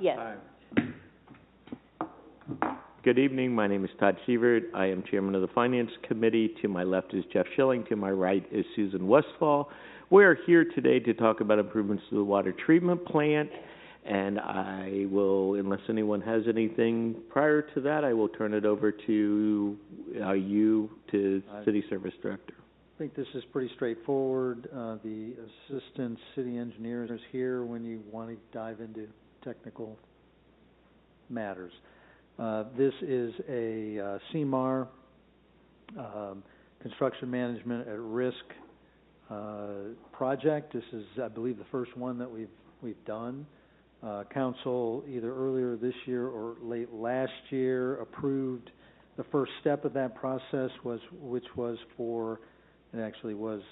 Yes. Good evening. My name is Todd Sievert. I am chairman of the Finance Committee. To my left is Jeff Schilling. To my right is Susan Westfall. We are here today to talk about improvements to the water treatment plant. And I will, unless anyone has anything prior to that, I will turn it over to City Service Director. I think this is pretty straightforward. The assistant city engineer is here when you want to dive into technical matters. This is a CMAR, Construction Management at Risk project. This is, I believe, the first one that we've done. Council, either earlier this year or late last year, approved the first step of that process, which was for, it actually was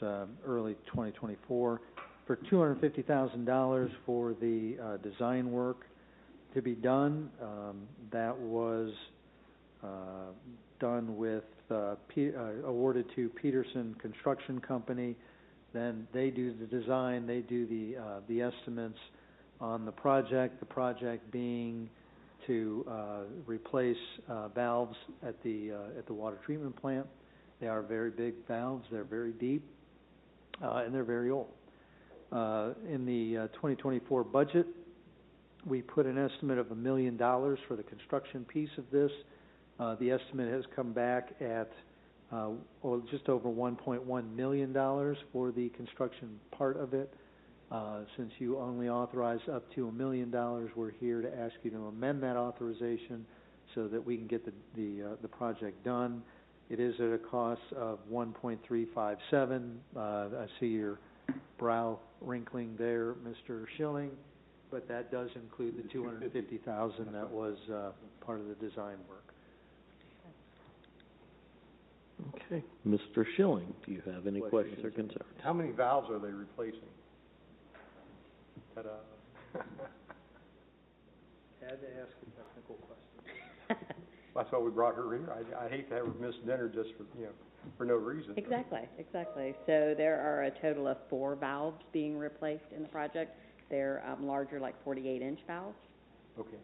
early 2024, for $250,000 for the design work to be done. That was done with, awarded to Peterson Construction Company. Then they do the design, they do the estimates on the project being to replace valves at the water treatment plant. They are very big valves, they're very deep, and they're very old. In the 2024 budget, we put an estimate of $1 million for the construction piece of this. The estimate has come back at just over $1.1 million for the construction part of it. Since you only authorized up to $1 million, we're here to ask you to amend that authorization so that we can get the project done. It is at a cost of $1.357. I see your brow wrinkling there, Mr. Schilling, but that does include the $250,000 that was part of the design work. Okay. Mr. Schilling, do you have any questions or concerns? How many valves are they replacing? Ta-da. Had to ask a technical question. That's why we brought her here. I hate to have her miss dinner just for no reason. Exactly. So there are a total of 4 valves being replaced in the project. They're larger, like 48-inch valves. Okay.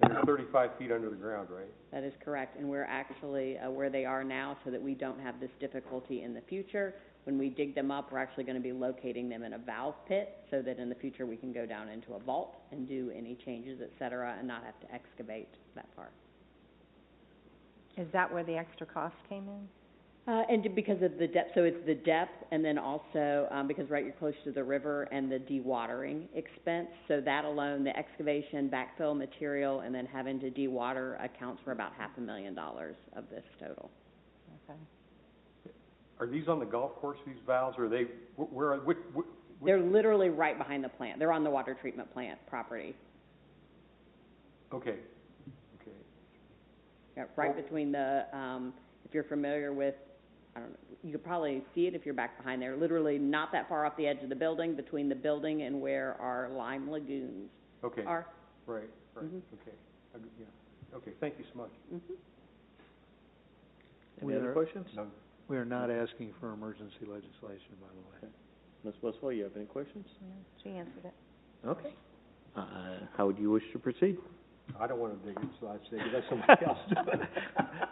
And they're 35 feet under the ground, right? That is correct. And we're actually where they are now so that we don't have this difficulty in the future. When we dig them up, we're actually going to be locating them in a valve pit so that in the future we can go down into a vault and do any changes, et cetera, and not have to excavate that part. Is that where the extra cost came in? And because of the depth, so it's the depth, and then also because, right, you're close to the river and the dewatering expense. So that alone, the excavation, backfill material, and then having to dewater accounts for about $500,000 of this total. Okay. Are these on the golf course, these valves, or are they, which? They're literally right behind the plant. They're on the water treatment plant property. Okay. Yeah, right between the, if you're familiar with, I don't know, you could probably see it if you're back behind there, literally not that far off the edge of the building, between the building and where our lime lagoons are. Right. Mm-hmm. Okay. Okay, thank you so much. Mm-hmm. Any other questions? No. We are not asking for emergency legislation, by the way. Ms. Westfall, you have any questions? No, she answered it. Okay. How would you wish to proceed? I don't want to dig it, so I say let somebody else do it.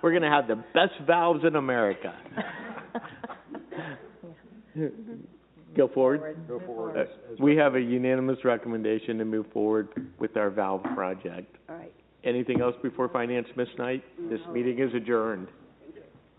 We're going to have the best valves in America. Go forward. Go forward. We have a unanimous recommendation to move forward with our valve project. All right. Anything else before finance, Ms. Knight? This meeting is adjourned.